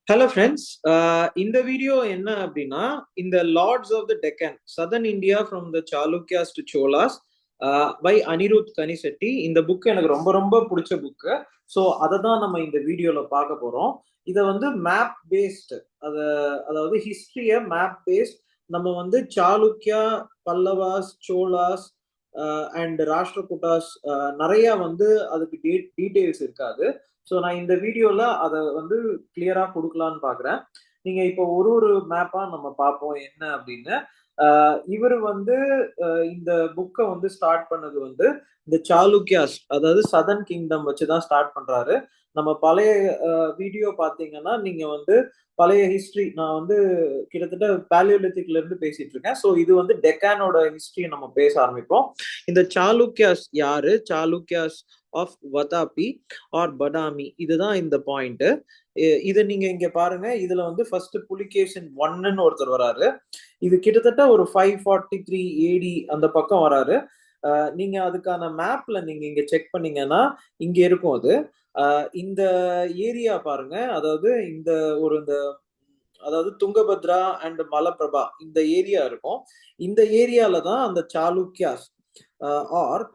Hello friends, இந்த video என்ன அப்படின்னா இந்த lords of the Deccan southern India from the Chalukyas to Cholas by Anirudh Kanisetti. இந்த புக் எனக்கு ரொம்ப ரொம்ப பிடிச்ச புக்கு. ஸோ அதை தான் நம்ம இந்த வீடியோல பார்க்க போறோம். இதை வந்து மேப் பேஸ்டு, அதாவது ஹிஸ்டரிய மேப் பேஸ்ட் நம்ம வந்து சாளுக்கியா, பல்லவாஸ், சோலாஸ் அண்ட் ராஷ்டிரகூட்டாஸ் நிறைய வந்து அதுக்கு டீட்டெயில்ஸ் இருக்காது. ஸோ நான் இந்த வீடியோல அதை வந்து கிளியரா கொடுக்கலான்னு பாக்குறேன். நீங்க இப்போ ஒரு ஒரு மேப்பா நம்ம பார்ப்போம் என்ன அப்படின்னு. இவர் வந்து இந்த புக்கை வந்து ஸ்டார்ட் பண்ணது வந்து இந்த சாளுக்கியாஸ், அதாவது சதர்ன் கிங்டம் வச்சுதான் ஸ்டார்ட் பண்றாரு. நம்ம பழைய வீடியோ பாத்தீங்கன்னா நீங்க வந்து பழைய ஹிஸ்டரி, நான் வந்து கிட்டத்தட்ட பேலியோலித்திக்ல இருந்து பேசிட்டு இருக்கேன். ஸோ இது வந்து டெக்கானோட ஹிஸ்டரியை நம்ம பேச ஆரம்பிப்போம். இந்த சாளுக்கியாஸ் யாரு? சாளுக்கியாஸ் ஆஃப் வதாபி ஆர் படாமி, இதுதான் இந்த பாயிண்ட். இது நீங்க இங்க பாருங்க. இதுல வந்து ஃபர்ஸ்ட் புலிகேஷன் 1ன்னு ஒருத்தர் வராரு. இது கிட்டத்தட்ட ஒரு 543 AD அந்த பக்கம் வராரு. நீங்க அதுக்கான மேப்ல நீங்க இங்க செக் பண்ணீங்கன்னா இங்க இருக்கும் அது. இந்த ஏரியா பாருங்க, அதாவது இந்த அதாவது துங்கபத்ரா அண்ட் மலப்பிரபா இந்த ஏரியா இருக்கும். இந்த ஏரியால தான் அந்த சாளுக்கியாஸ் ஆர்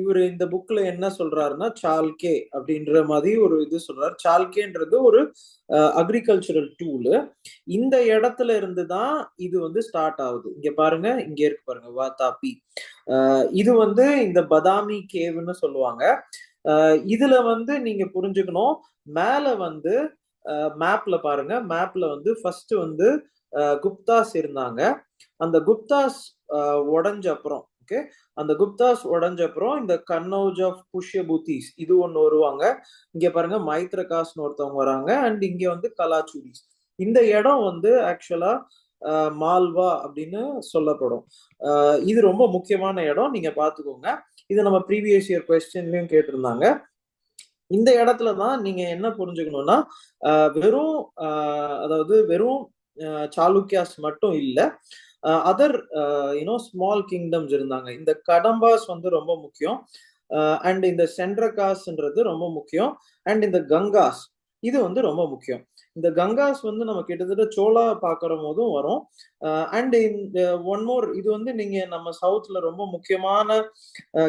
இவர் இந்த புக்ல என்ன சொல்றாருன்னா சால்கே அப்படின்ற மாதிரி ஒரு இது சொல்றாரு. சால்கேன்றது ஒரு அக்ரிகல்ச்சரல் டூலு. இந்த இடத்துல இருந்து தான் இது வந்து ஸ்டார்ட் ஆகுது. இங்க பாருங்க, இங்க இருக்கு பாருங்க வாதாபி. இது வந்து இந்த பதாமி கேவ்னு சொல்லுவாங்க. இதுல வந்து நீங்க புரிஞ்சுக்கணும், மேல வந்து மேப்ல பாருங்க. மேப்ல வந்து ஃபர்ஸ்ட் வந்து குப்தாஸ் இருந்தாங்க. அந்த குப்தாஸ் உடஞ்ச அப்புறம், ஓகே, அந்த குப்தாஸ் உடஞ்ச அப்புறம் இந்த கன்னௌஜ் ஆஃப் புஷ்யபூத்திஸ் இது ஒண்ணு வருவாங்க. இங்க பாருங்க மைத்ரகாஸ்னு ஒருத்தவங்க வராங்க. அண்ட் இங்க வந்து கலாச்சூரிஸ். இந்த இடம் வந்து ஆக்சுவலா மால்வா அப்படின்னு சொல்லப்படும். இது ரொம்ப முக்கியமான இடம், நீங்க பாத்துக்கோங்க. இது நம்ம ப்ரீவியஸ் இயர் கொஸ்டின்லயும் கேட்டிருந்தாங்க. இந்த இடத்துலதான் நீங்க என்ன புரிஞ்சுக்கணும்னா, வெறும் அதாவது வெறும் சாளுக்கியாஸ் மட்டும் இல்ல, அதர் ஸ்மால் கிங்டம்ஸ் இருந்தாங்க. இந்த கடம்பாஸ் வந்து ரொம்ப முக்கியம். அண்ட் இந்த சென்ட்ரகாஸ்ன்றது ரொம்ப முக்கியம். அண்ட் இந்த கங்காஸ் இது வந்து ரொம்ப முக்கியம். இந்த கங்காஸ் வந்து நம்ம கிட்டத்தட்ட சோளா பாக்குற போதும் வரும். அண்ட் இந்த ஒன் மோர், இது வந்து நீங்க நம்ம சவுத்ல ரொம்ப முக்கியமான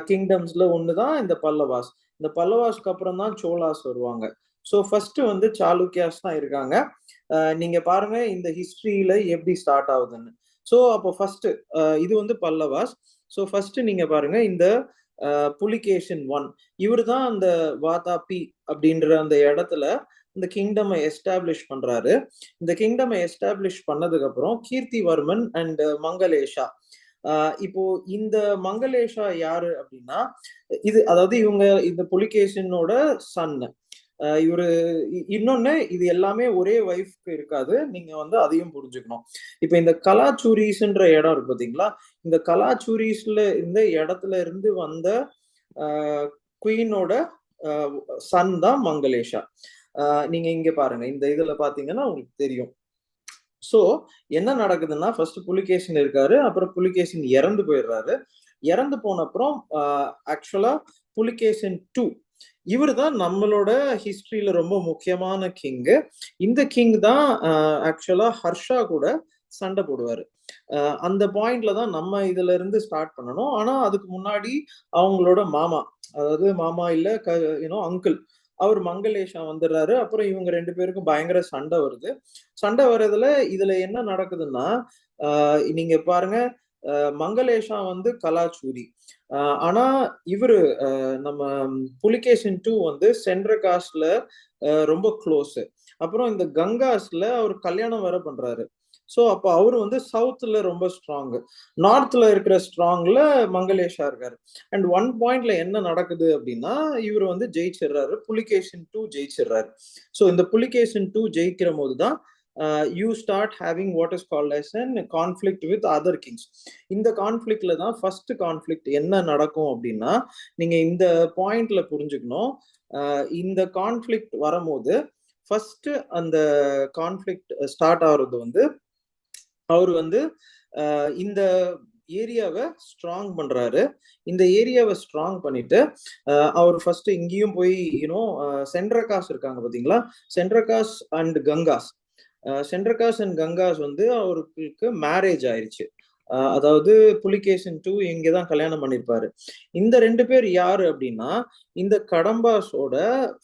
கிங்டம்ஸ்ல ஒண்ணுதான் இந்த பல்லவாஸ். இந்த பல்லவாஸ்க்கு அப்புறம் தான் சோலாஸ் வருவாங்க. ஸோ ஃபர்ஸ்ட் வந்து சாளுக்கியாஸ் தான் இருக்காங்க. நீங்க பாருங்க இந்த ஹிஸ்டரியில எப்படி ஸ்டார்ட் ஆகுதுன்னு. ஸோ அப்போ ஃபர்ஸ்ட் இது வந்து பல்லவாஸ். ஸோ ஃபர்ஸ்ட் நீங்க பாருங்க இந்த புலிகேஷன் 1, இவர் தான் அந்த வாதாபி அப்படின்ற அந்த இடத்துல இந்த கிங்டம் எஸ்டாப்ளிஷ் பண்றாரு. இந்த கிங்டம் எஸ்டாப்ளிஷ் பண்ணதுக்கு அப்புறம் கீர்த்திவர்மன் அண்ட் மங்களேஷா. இப்போ இந்த மங்களேஷா யாரு அப்படின்னா, இது அதாவது இவங்க இந்த புலிகேஷனோட சன். இவரு இன்னொன்னு, இது எல்லாமே ஒரே ஒய்ஃப்க்கு இருக்காது, நீங்க வந்து அதையும் புரிஞ்சுக்கணும். இப்ப இந்த கலாச்சூரிஸ்ன்ற இடம் இருக்கு பாத்தீங்களா, இந்த கலாச்சூரிஸ்ல இந்த இடத்துல இருந்து வந்த குயினோட சன் தான் மங்களேஷா. நீங்க இங்க பாருங்க, இந்த இதுல பாத்தீங்கன்னா உங்களுக்கு தெரியும். சோ என்ன நடக்குதுன்னா, ஃபர்ஸ்ட் புலிகேஷன் இருக்காரு, அப்புறம் புலிகேஷன் இறந்து போயிடுறாரு. இறந்து போன அப்புறம் ஆக்சுவலா புலிகேஷன் 2, இவர் தான் நம்மளோட ஹிஸ்டரியில ரொம்ப முக்கியமான கிங். இந்த கிங் தான் ஆக்சுவலா ஹர்ஷா கூட சண்டை போடுவாரு. அந்த பாயிண்ட்ல தான் நம்ம இதுல இருந்து ஸ்டார்ட் பண்ணணும். ஆனா அதுக்கு முன்னாடி அவங்களோட மாமா, அதாவது மாமா இல்ல அங்கிள், அவர் மங்களேஷா வந்துடுறாரு. அப்புறம் இவங்க ரெண்டு பேருக்கும் பயங்கர சண்டை வருது. சண்டை வர்றதுல இதுல என்ன நடக்குதுன்னா, நீங்க பாருங்க, மங்களேஷா வந்து கலாச்சூரி. ஆனா இவரு நம்ம புலிகேஷன் 2 வந்து சென்ட்ரகாஸ்ட்ல ரொம்ப க்ளோஸ். அப்புறம் இந்த கங்காஸ்ல அவர் கல்யாணம் வேற பண்றாரு. சோ அப்ப அவரு வந்து சவுத்ல ரொம்ப ஸ்ட்ராங், நார்த்ல இருக்கிற ஸ்ட்ராங்ல மங்களேஷா இருக்காரு. அண்ட் ஒன் பாயிண்ட்ல என்ன நடக்குது அப்படின்னா, இவர் வந்து ஜெயிச்சிடுறாரு, புலிகேஷன் 2 ஜெயிச்சிடுறாரு. சோ இந்த புலிகேஷன் 2 ஜெயிக்கிற போதுதான் you start having what is called as an conflict with other kings. இந்த கான்ஃபிளிக்ட்ல தான் ஃபர்ஸ்ட் கான்ஃபிளிக்ட் என்ன நடக்கும் அப்படின்னா, நீங்க இந்த பாயிண்ட்ல புரிஞ்சுக்கணும். இந்த கான்ஃபிளிக்ட் வரும்போது ஃபர்ஸ்ட் அந்த கான்ஃபிளிக்ட் ஸ்டார்ட் ஆகுறது வந்து, அவர் வந்து இந்த ஏரியாவை ஸ்ட்ராங் பண்றாரு. இந்த ஏரியாவை ஸ்ட்ராங் பண்ணிட்டு அவர் ஃபர்ஸ்ட் இங்கேயும் போய் சென்ட்ரகாஸ் இருக்காங்க பாத்தீங்களா, சென்ட்ரகாஸ் அண்ட் கங்காஸ். சென்ட்ரகாஸ் அண்ட் கங்காஸ் வந்து அவருக்கு மேரேஜ் ஆயிடுச்சு. அதாவது புலிகேசின் 2 இங்கதான் கல்யாணம் பண்ணிருப்பாரு. இந்த 2 பேர் யாரு அப்படின்னா இந்த கடம்பாஸோட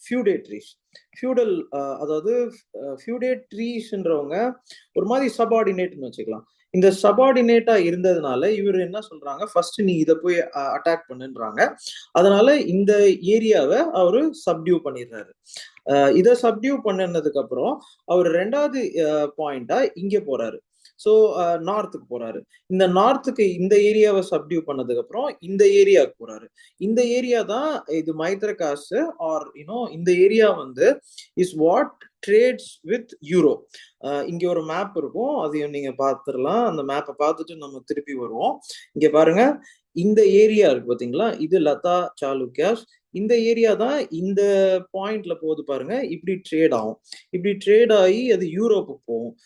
ஃபியூடேட்ரிஸ். ஃபியூடல், அதாவது ஃபியூடேட்ரிஸ்ன்றவங்க ஒரு மாதிரி சபார்டினேட்னு வச்சுக்கலாம். இந்த சபார்டினேட்டா இருந்ததுனால இவர் என்ன சொல்றாங்க, ஃபர்ஸ்ட் நீ இதை போய் அட்டாக் பண்ணுன்றாங்க. அதனால இந்த ஏரியாவை அவரு சப்டியூ பண்ணிடுறாரு. இதை சப்டியூ பண்ணதுக்கு அப்புறம் அவர் ரெண்டாவது பாயிண்டா இங்க போறாரு. ஸோ நார்த்துக்கு போறாரு. இந்த நார்த்துக்கு இந்த ஏரியாவை சப்டியூ பண்ணதுக்கு அப்புறம் இந்த ஏரியாவுக்கு போறாரு. இந்த ஏரியா தான் இது மைத்ரகாஸ் ஆர் இந்த ஏரியா வந்து is what trades with Euro. இங்க ஒரு மேப் இருக்கும், அதையும் நீங்க பார்த்துடலாம். அந்த மேப்பை பார்த்துட்டு நம்ம திருப்பி வருவோம். இங்க பாருங்க, இந்த ஏரியா இருக்கு பாத்தீங்களா, இது லதா சாளுக்கியாஸ். இந்த ஏரியா தான் இந்த பாயிண்ட்ல போகுது பாருங்க, இப்படி ட்ரேட் ஆகும். இப்படி ட்ரேட் ஆகி அது யூரோப்புக்கு போகும்.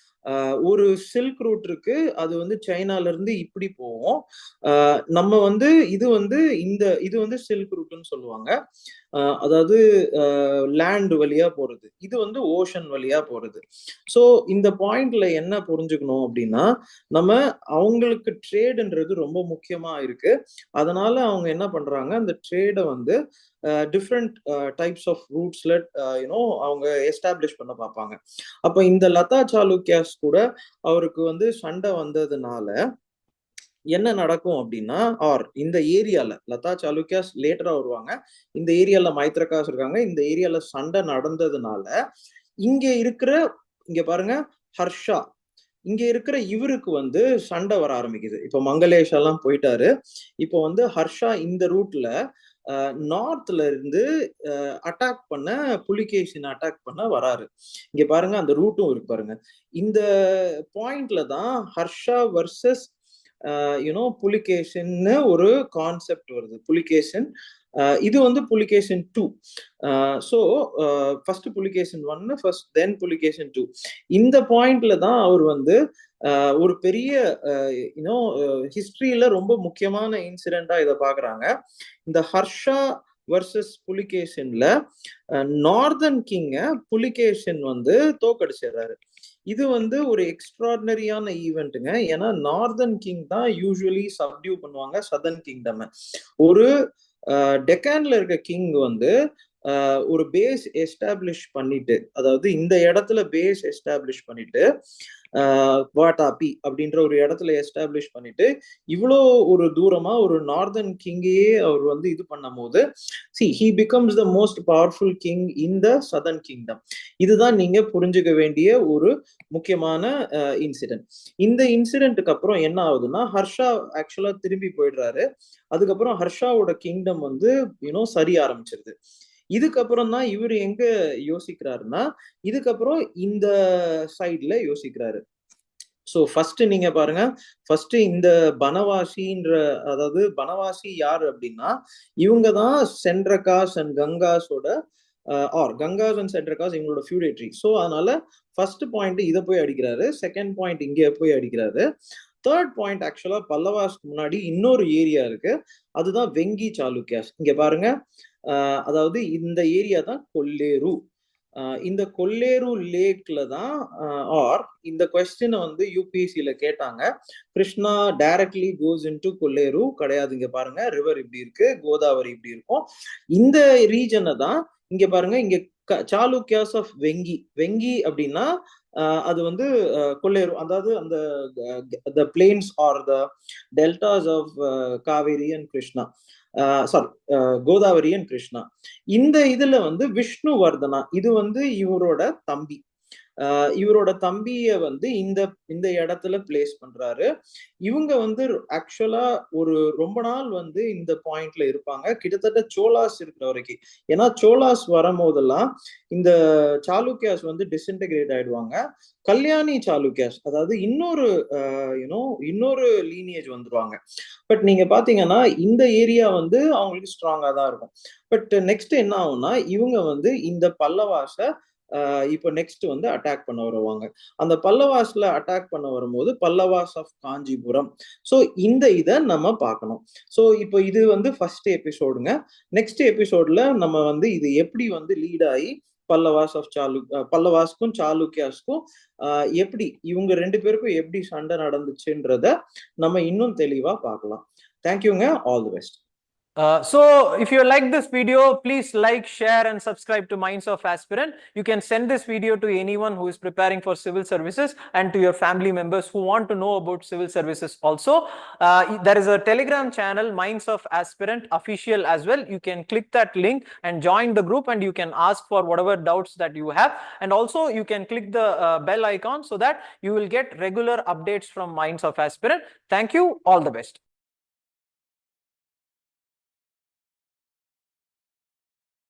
ஒரு சில்க் ரூட் இருக்கு, அது வந்து சைனால இருந்து இப்படி போவோம். நம்ம வந்து இது வந்து சில்க் ரூட்னு சொல்லுவாங்க. அதாவது லேண்ட் வழியா போறது, இது வந்து ஓஷன் வழியா போறது. ஸோ இந்த பாயிண்ட்ல என்ன புரிஞ்சுக்கணும் அப்படின்னா, நம்ம அவங்களுக்கு ட்ரேடுன்றது ரொம்ப முக்கியமா இருக்கு. அதனால அவங்க என்ன பண்றாங்க, அந்த ட்ரேடை வந்து டிஃப்ரெண்ட் டைப்ஸ் ஆஃப் ரூட்ஸ்ல அவங்க எஸ்டாப்ளிஷ் பண்ண பார்ப்பாங்க. அப்ப இந்த லதா சாளுக்கியாஸ் கூட அவருக்கு வந்து சண்டை வந்ததுனால என்ன நடக்கும் அப்படின்னா, ஆர் இந்த ஏரியால லதா சாளுக்கியாஸ் லேட்டரா வருவாங்க, இந்த ஏரியால மைத்ரகாஸ் இருக்காங்க, இந்த ஏரியால சண்டை நடந்ததுனால இங்க பாருங்க ஹர்ஷா, இங்க இருக்கிற இவருக்கு வந்து சண்டை வர ஆரம்பிக்குது. இப்ப மங்களேஷ் எல்லாம் போயிட்டாரு. இப்போ வந்து ஹர்ஷா இந்த ரூட்ல நார்த்ல இருந்து அட்டாக் பண்ண, புலிகேஷன் அட்டாக் பண்ண வராரு. இங்க பாருங்க அந்த ரூட்டும் இருக்கு பாருங்க. இந்த பாயிண்ட்ல தான் ஹர்ஷா வர்சஸ் புலிகேஷன் ஒரு கான்செப்ட் வருது. புலிகேஷன் இது வந்து Pulakeshin 2. So first Pulakeshin 1, first then Pulakeshin 2. இந்த பாயிண்ட்ல தான் அவர் வந்து ஒரு பெரிய ஹிஸ்டரியில ரொம்ப முக்கியமான இன்சிடென்டா இதை பாக்குறாங்க. இந்த ஹர்ஷா வர்சஸ் புலிகேஷன்ல நார்தர்ன் கிங்க புலிகேஷன் வந்து தோக்கடிச்சிடுறாரு. இது வந்து ஒரு எக்ஸ்ட்ராடினரியான ஈவெண்ட்டுங்க. ஏன்னா நார்தர்ன் கிங் தான் யூஸ்வலி சப்டியூ பண்ணுவாங்க சதர்ன் கிங்டம். ஒரு டெக்கான்ல இருக்க கிங் வந்து ஒரு பேஸ் எஸ்டாப்ளிஷ் பண்ணிட்டு, அதாவது இந்த இடத்துல பேஸ் எஸ்டாப்ளிஷ் பண்ணிட்டு வாட்டாபி அப்படின்ற ஒரு இடத்துல எஸ்டாப்ளிஷ் பண்ணிட்டு இவ்வளோ ஒரு தூரமா ஒரு நார்தர்ன் கிங்கையே அவர் வந்து இது பண்ணும் போது he becomes the most powerful king in the southern kingdom. இதுதான் நீங்க புரிஞ்சுக்க வேண்டிய ஒரு முக்கியமான இன்சிடென்ட். இந்த இன்சிடென்ட்டுக்கு அப்புறம் என்ன ஆகுதுன்னா, ஹர்ஷா ஆக்சுவலா திரும்பி போயிடுறாரு. அதுக்கப்புறம் ஹர்ஷாவோட கிங்டம் வந்து சரிய ஆரம்பிச்சிருது. இதுக்கப்புறம் தான் இவர் எங்க யோசிக்கிறாருன்னா, இதுக்கப்புறம் இந்த சைட்ல யோசிக்கிறாரு. சோ ஃபர்ஸ்ட் நீங்க பாருங்க, ஃபர்ஸ்ட் இந்த பனவாசின்ற, அதாவது பனவாசி யாரு அப்படின்னா, இவங்க தான் சென்ட்ரகாஸ் அண்ட் கங்காஸோட ஆர் கங்காஸ் அண்ட் சென்ட்ரகாஸ் இவங்களோட ஃபியூடேட்ரி. ஸோ அதனால ஃபர்ஸ்ட் பாயிண்ட் இதை போய் அடிக்கிறாரு, செகண்ட் பாயிண்ட் இங்கே போய் அடிக்கிறாரு. தேர்ட் பாயிண்ட் ஆக்சுவலா பல்லவாஸ்க்கு முன்னாடி இன்னொரு ஏரியா இருக்கு, அதுதான் வெங்கி சாளுக்கியாஸ். இங்க பாருங்க, அதாவது இந்த ஏரியா தான் கொல்லேரு. இந்த கொல்லேரு லேக்ல தான் ஆர் இந்த கொஸ்டினை வந்து யூபிஎஸ்சியில கேட்டாங்க. கிருஷ்ணா டைரக்ட்லி கோஸ் இன்டு கொல்லேரு கிடையாது. இங்க பாருங்க ரிவர் இப்படி இருக்கு, கோதாவரி இப்படி இருக்கும். இந்த ரீஜனை தான் இங்க பாருங்க, இங்க சாளுக்கியாஸ் ஆஃப் வெங்கி. வெங்கி அப்படின்னா அது வந்து கொல்லேரு, அதாவது அந்த plains are the deltas of Kaveri and Krishna, sorry Godavari and Krishna. இந்த இதுல வந்து விஷ்ணுவர்தனா, இது வந்து இவரோட தம்பி. இவரோட தம்பிய வந்து இந்த இடத்துல பிளேஸ் பண்றாரு. இவங்க வந்து ஆக்சுவலா ஒரு ரொம்ப நாள் வந்து இந்த பாயிண்ட்ல இருப்பாங்க, கிட்டத்தட்ட சோலாஸ் இருக்கிற வரைக்கும். ஏன்னா சோலாஸ் வரும்போதெல்லாம் இந்த சாளுக்கியாஸ் வந்து டிஸ்இன்டகிரேட் ஆயிடுவாங்க. கல்யாணி சாளுக்கியாஸ், அதாவது இன்னொரு லீனியேஜ் வந்துருவாங்க. பட் நீங்க பாத்தீங்கன்னா இந்த ஏரியா வந்து அவங்களுக்கு ஸ்ட்ராங்கா தான் இருக்கும். பட் நெக்ஸ்ட் என்ன ஆகும்னா, இவங்க வந்து இந்த பல்லவாச இப்போ நெக்ஸ்ட் வந்து அட்டாக் பண்ண வருவாங்க. அந்த பல்லவாஸ்ல அட்டாக் பண்ண வரும்போது பல்லவாஸ் ஆஃப் காஞ்சிபுரம். ஸோ இந்த இதை நம்ம பார்க்கணும். ஸோ இப்போ இது வந்து ஃபர்ஸ்ட் எபிசோடுங்க. நெக்ஸ்ட் எபிசோட்ல நம்ம வந்து இது எப்படி வந்து லீட் ஆகி பல்லவாஸ்க்கும் சாளுக்கியாஸ்க்கும் எப்படி இவங்க ரெண்டு பேருக்கும் எப்படி சண்டை நடந்துச்சுன்றத நம்ம இன்னும் தெளிவா பார்க்கலாம். தேங்க்யூங்க. All the best. So if you like this video, please like, share and subscribe to Minds of Aspirant. You can send this video to anyone who is preparing for civil services and to your family members who want to know about civil services also. There is a Telegram channel, Minds of Aspirant official as well. You can click that link and join the group, and you can ask for whatever doubts that you have. And also you can click the bell icon so that you will get regular updates from Minds of Aspirant. Thank you. All the best.